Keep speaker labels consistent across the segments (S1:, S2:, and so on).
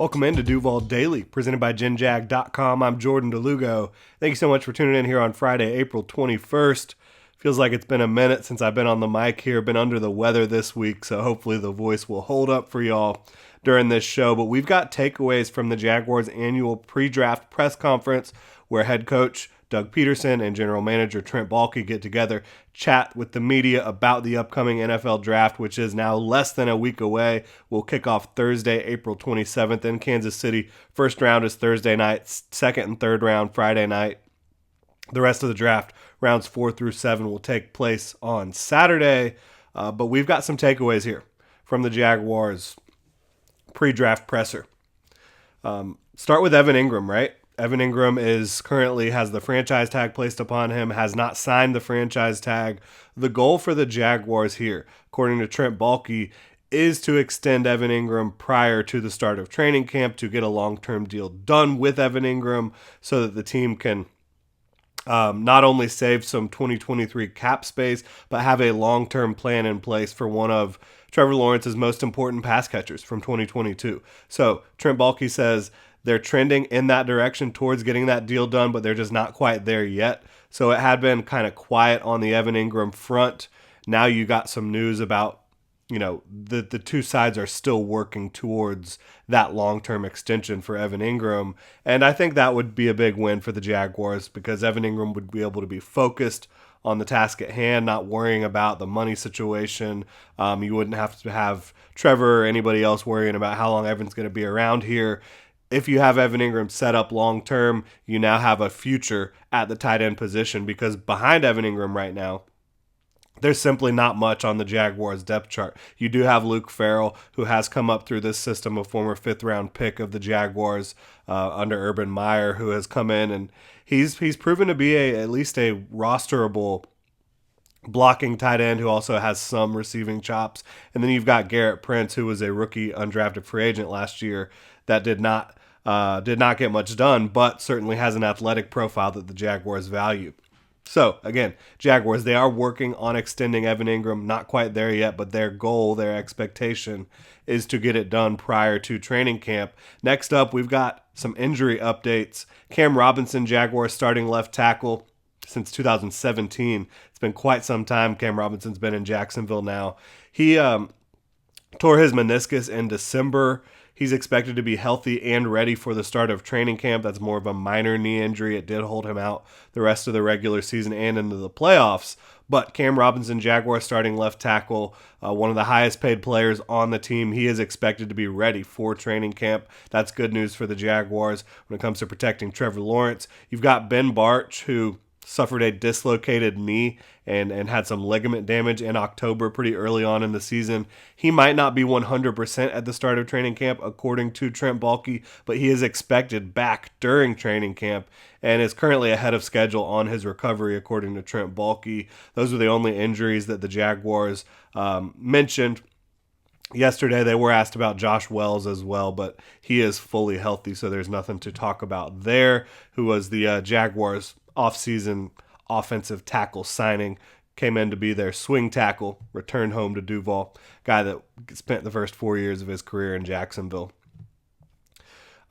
S1: Welcome into Duval Daily, presented by GenJag.com. I'm Jordan DeLugo. Thank you so much for tuning in here on Friday, April 21st. Feels like it's been a minute since I've been on the mic here. Been under the weather this week, so hopefully the voice will hold up for y'all during this show. But we've got takeaways from the Jaguars' annual pre-draft press conference where head coach Doug Peterson and general manager Trent Baalke get together, chat with the media about the upcoming NFL draft, which is now less than a week away. We'll kick off Thursday, April 27th in Kansas City. First round is Thursday night, second and third round Friday night. The rest of the draft, rounds 4 through 7, will take place on Saturday. But we've got some takeaways here from the Jaguars pre-draft presser. Start with Evan Ingram, right? Evan Ingram currently has the franchise tag placed upon him, has not signed the franchise tag. The goal for the Jaguars here, according to Trent Baalke, is to extend Evan Ingram prior to the start of training camp to get a long-term deal done with Evan Ingram so that the team can not only save some 2023 cap space, but have a long-term plan in place for one of Trevor Lawrence's most important pass catchers from 2022. So Trent Baalke says they're trending in that direction towards getting that deal done, but they're just not quite there yet. So it had been kind of quiet on the Evan Ingram front. Now you got some news about, the two sides are still working towards that long-term extension for Evan Ingram. And I think that would be a big win for the Jaguars because Evan Ingram would be able to be focused on the task at hand, not worrying about the money situation. You wouldn't have to have Trevor or anybody else worrying about how long Evan's going to be around here. If you have Evan Ingram set up long-term, you now have a future at the tight end position because behind Evan Ingram right now, there's simply not much on the Jaguars depth chart. You do have Luke Farrell, who has come up through this system, a former fifth-round pick of the Jaguars under Urban Meyer, who has come in, and he's proven to be at least a rosterable blocking tight end who also has some receiving chops. And then you've got Garrett Prince, who was a rookie undrafted free agent last year that did not get much done, but certainly has an athletic profile that the Jaguars value. So, again, Jaguars, they are working on extending Evan Ingram. Not quite there yet, but their goal, their expectation is to get it done prior to training camp. Next up, we've got some injury updates. Cam Robinson, Jaguars starting left tackle since 2017. It's been quite some time. Cam Robinson's been in Jacksonville now. He tore his meniscus in December. He's expected to be healthy and ready for the start of training camp. That's more of a minor knee injury. It did hold him out the rest of the regular season and into the playoffs. But Cam Robinson, Jaguars starting left tackle, one of the highest paid players on the team. He is expected to be ready for training camp. That's good news for the Jaguars when it comes to protecting Trevor Lawrence. You've got Ben Bartch, who suffered a dislocated knee and had some ligament damage in October pretty early on in the season. He might not be 100% at the start of training camp, according to Trent Baalke, but he is expected back during training camp and is currently ahead of schedule on his recovery, according to Trent Baalke. Those are the only injuries that the Jaguars mentioned. Yesterday, they were asked about Josh Wells as well, but he is fully healthy, so there's nothing to talk about there, who was the Jaguars' offseason offensive tackle signing, came in to be their swing tackle, returned home to Duval, guy that spent the first 4 years of his career in Jacksonville.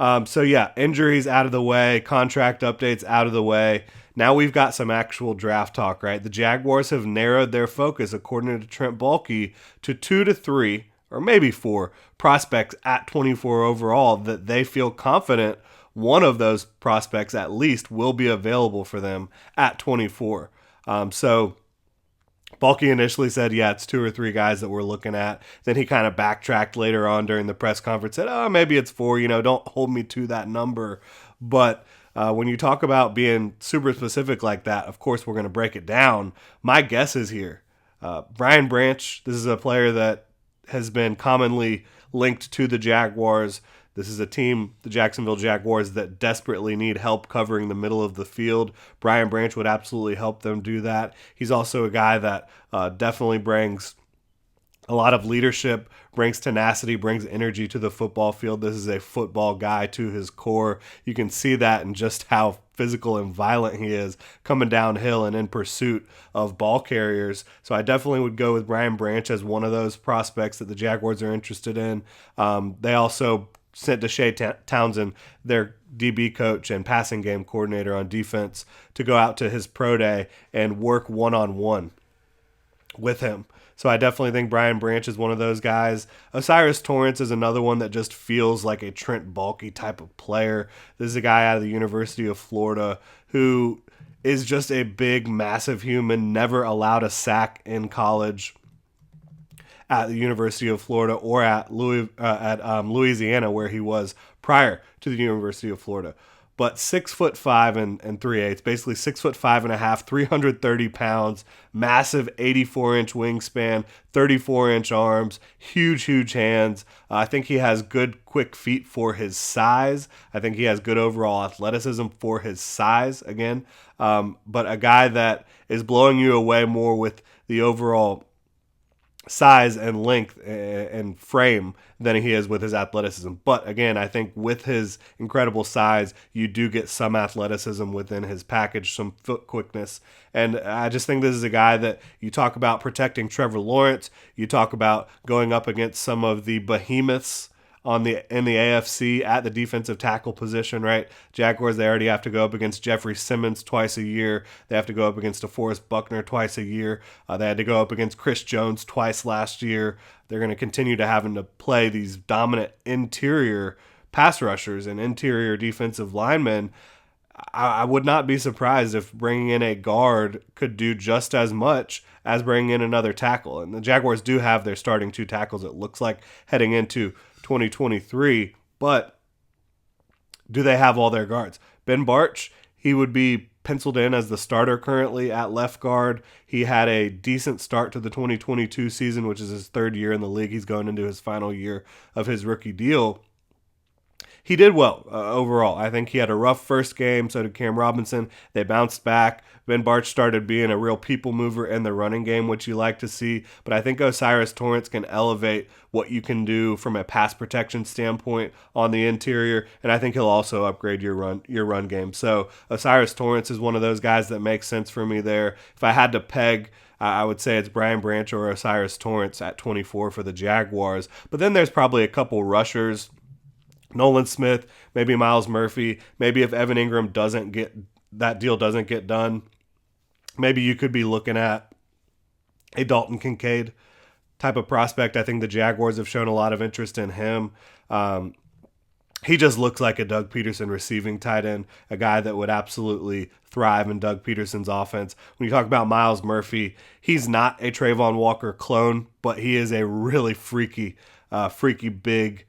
S1: Injuries out of the way, contract updates out of the way. Now we've got some actual draft talk, right? The Jaguars have narrowed their focus, according to Trent Baalke, to 2 to 3, or maybe 4 prospects at 24 overall that they feel confident one of those prospects at least will be available for them at 24. So Baalke initially said, it's 2 or 3 guys that we're looking at. Then he kind of backtracked later on during the press conference, said, maybe it's 4, don't hold me to that number. But when you talk about being super specific like that, of course we're going to break it down. My guess is here. Brian Branch, this is a player that has been commonly linked to the Jaguars. This is a team, the Jacksonville Jaguars, that desperately need help covering the middle of the field. Brian Branch would absolutely help them do that. He's also a guy that definitely brings a lot of leadership, brings tenacity, brings energy to the football field. This is a football guy to his core. You can see that in just how physical and violent he is coming downhill and in pursuit of ball carriers. So I definitely would go with Brian Branch as one of those prospects that the Jaguars are interested in. They also sent Deshae Townsend, their DB coach and passing game coordinator on defense, to go out to his pro day and work one-on-one with him. So I definitely think Brian Branch is one of those guys. O'Cyrus Torrence is another one that just feels like a Trent Baalke type of player. This is a guy out of the University of Florida who is just a big, massive human, never allowed a sack in college at the University of Florida or at Louisiana, where he was prior to the University of Florida. But 6'5" and 3/8, basically 6'5.5", 330 pounds, massive 84-inch wingspan, 34-inch arms, huge hands. I think he has good, quick feet for his size. I think he has good overall athleticism for his size again. But a guy that is blowing you away more with the overall size and length and frame than he is with his athleticism. But again, I think with his incredible size, you do get some athleticism within his package, some foot quickness. And I just think this is a guy that you talk about protecting Trevor Lawrence. You talk about going up against some of the behemoths in the AFC at the defensive tackle position, right? Jaguars, they already have to go up against Jeffrey Simmons twice a year. They have to go up against DeForest Buckner twice a year. They had to go up against Chris Jones twice last year. They're going to continue to having to play these dominant interior pass rushers and interior defensive linemen. I would not be surprised if bringing in a guard could do just as much as bringing in another tackle. And the Jaguars do have their starting two tackles, it looks like, heading into 2023, but do they have all their guards? Ben Bartch, he would be penciled in as the starter currently at left guard. He had a decent start to the 2022 season, which is his third year in the league. He's going into his final year of his rookie deal. He did well overall. I think he had a rough first game, so did Cam Robinson. They bounced back. Ben Bartch started being a real people mover in the running game, which you like to see. But I think O'Cyrus Torrence can elevate what you can do from a pass protection standpoint on the interior, and I think he'll also upgrade your run game. So O'Cyrus Torrence is one of those guys that makes sense for me there. If I had to peg, I would say it's Brian Branch or O'Cyrus Torrence at 24 for the Jaguars. But then there's probably a couple rushers. Nolan Smith, maybe Miles Murphy, maybe if Evan Ingram doesn't get done, maybe you could be looking at a Dalton Kincaid type of prospect. I think the Jaguars have shown a lot of interest in him. He just looks like a Doug Peterson receiving tight end, a guy that would absolutely thrive in Doug Peterson's offense. When you talk about Miles Murphy, he's not a Trayvon Walker clone, but he is a really freaky big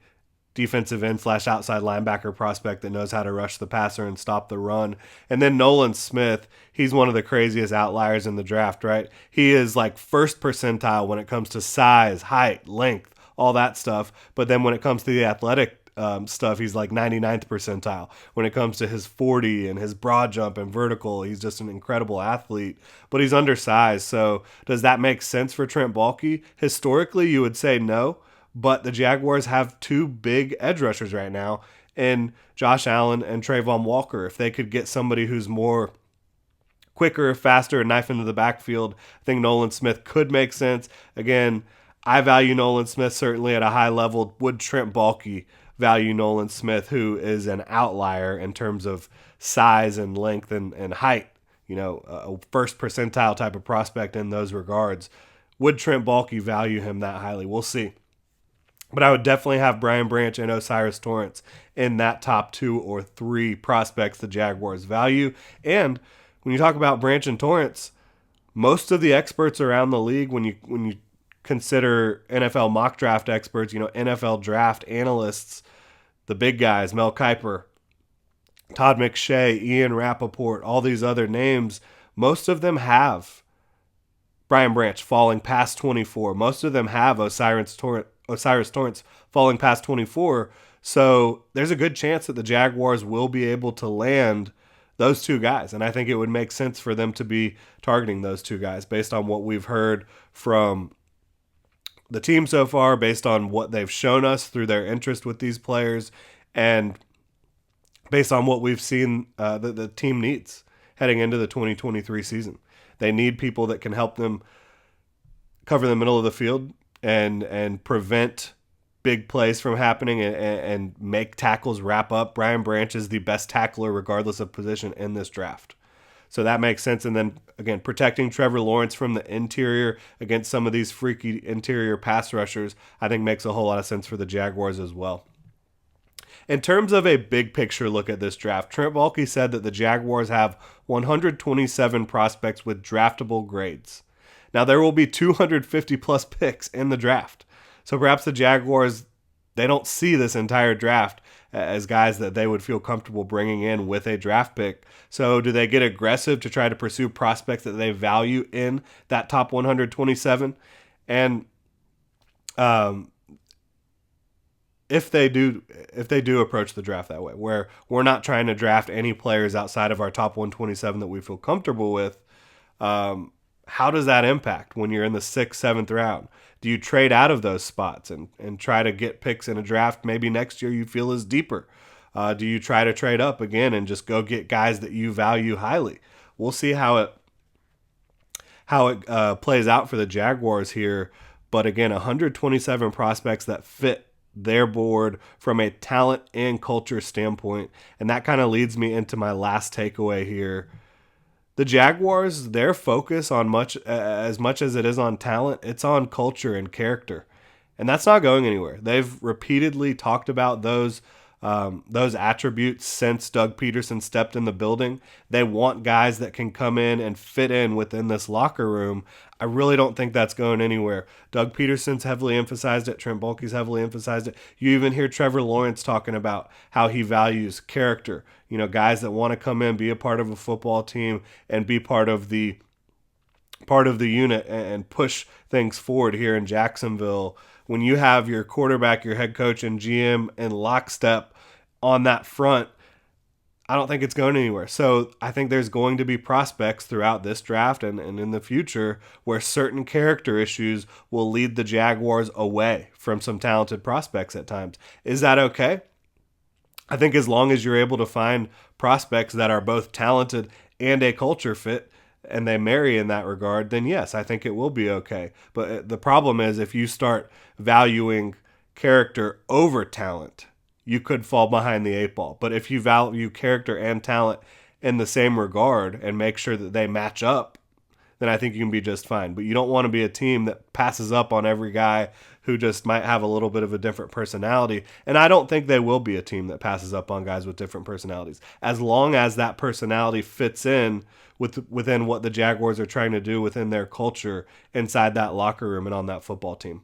S1: defensive end / outside linebacker prospect that knows how to rush the passer and stop the run. And then Nolan Smith, he's one of the craziest outliers in the draft, right? He is like first percentile when it comes to size, height, length, all that stuff. But then when it comes to the athletic stuff, he's like 99th percentile. When it comes to his 40 and his broad jump and vertical, he's just an incredible athlete, but he's undersized. So does that make sense for Trent Baalke? Historically, you would say no. But the Jaguars have two big edge rushers right now in Josh Allen and Trayvon Walker. If they could get somebody who's more quicker, faster, and knife into the backfield, I think Nolan Smith could make sense. Again, I value Nolan Smith certainly at a high level. Would Trent Baalke value Nolan Smith, who is an outlier in terms of size and length and height? You know, a first percentile type of prospect in those regards. Would Trent Baalke value him that highly? We'll see. But I would definitely have Brian Branch and O'Cyrus Torrence in that top 2 or 3 prospects the Jaguars value. And when you talk about Branch and Torrence, most of the experts around the league, when you consider NFL mock draft experts, NFL draft analysts, the big guys, Mel Kiper, Todd McShay, Ian Rappaport, all these other names, most of them have Brian Branch falling past 24. Most of them have O'Cyrus Torrence falling past 24. So there's a good chance that the Jaguars will be able to land those two guys. And I think it would make sense for them to be targeting those two guys based on what we've heard from the team so far, based on what they've shown us through their interest with these players, and based on what we've seen the team needs heading into the 2023 season. They need people that can help them cover the middle of the field and prevent big plays from happening and make tackles wrap up. Brian Branch is the best tackler regardless of position in this draft. So that makes sense. And then, again, protecting Trevor Lawrence from the interior against some of these freaky interior pass rushers, I think makes a whole lot of sense for the Jaguars as well. In terms of a big picture look at this draft, Trent Baalke said that the Jaguars have 127 prospects with draftable grades. Now, there will be 250 plus picks in the draft. So perhaps the Jaguars, they don't see this entire draft as guys that they would feel comfortable bringing in with a draft pick. So do they get aggressive to try to pursue prospects that they value in that top 127? And if they do approach the draft that way, where we're not trying to draft any players outside of our top 127 that we feel comfortable with, how does that impact when you're in the 6th, 7th round? Do you trade out of those spots and try to get picks in a draft maybe next year you feel is deeper? Do you try to trade up again and just go get guys that you value highly? We'll see how it plays out for the Jaguars here. But again, 127 prospects that fit their board from a talent and culture standpoint. And that kind of leads me into my last takeaway here. The Jaguars, their focus on as much as it is on talent, it's on culture and character. And that's not going anywhere. They've repeatedly talked about those attributes since Doug Peterson stepped in the building. They want guys that can come in and fit in within this locker room. I really don't think that's going anywhere. Doug Peterson's heavily emphasized it. Trent Baalke's heavily emphasized it. You even hear Trevor Lawrence talking about how he values character. You know, guys that want to come in, be a part of a football team, and be part of the unit and push things forward here in Jacksonville. When you have your quarterback, your head coach, and GM in lockstep on that front, I don't think it's going anywhere. So I think there's going to be prospects throughout this draft and in the future where certain character issues will lead the Jaguars away from some talented prospects at times. Is that okay? I think as long as you're able to find prospects that are both talented and a culture fit, and they marry in that regard, then yes, I think it will be okay. But the problem is if you start valuing character over talent, you could fall behind the 8 ball. But if you value character and talent in the same regard and make sure that they match up, then I think you can be just fine. But you don't want to be a team that passes up on every guy who just might have a little bit of a different personality. And I don't think they will be a team that passes up on guys with different personalities. As long as that personality fits in within what the Jaguars are trying to do within their culture inside that locker room and on that football team.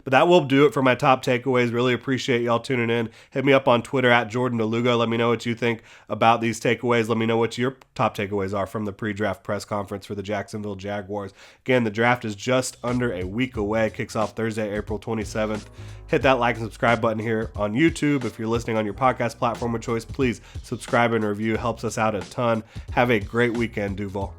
S1: But that will do it for my top takeaways. Really appreciate y'all tuning in. Hit me up on Twitter at Jordan DeLugo. Let me know what you think about these takeaways. Let me know what your top takeaways are from the pre-draft press conference for the Jacksonville Jaguars. Again, the draft is just under a week away. Kicks off Thursday, April 27th. Hit that like and subscribe button here on YouTube. If you're listening on your podcast platform of choice, please subscribe and review. Helps us out a ton. Have a great weekend, Duval.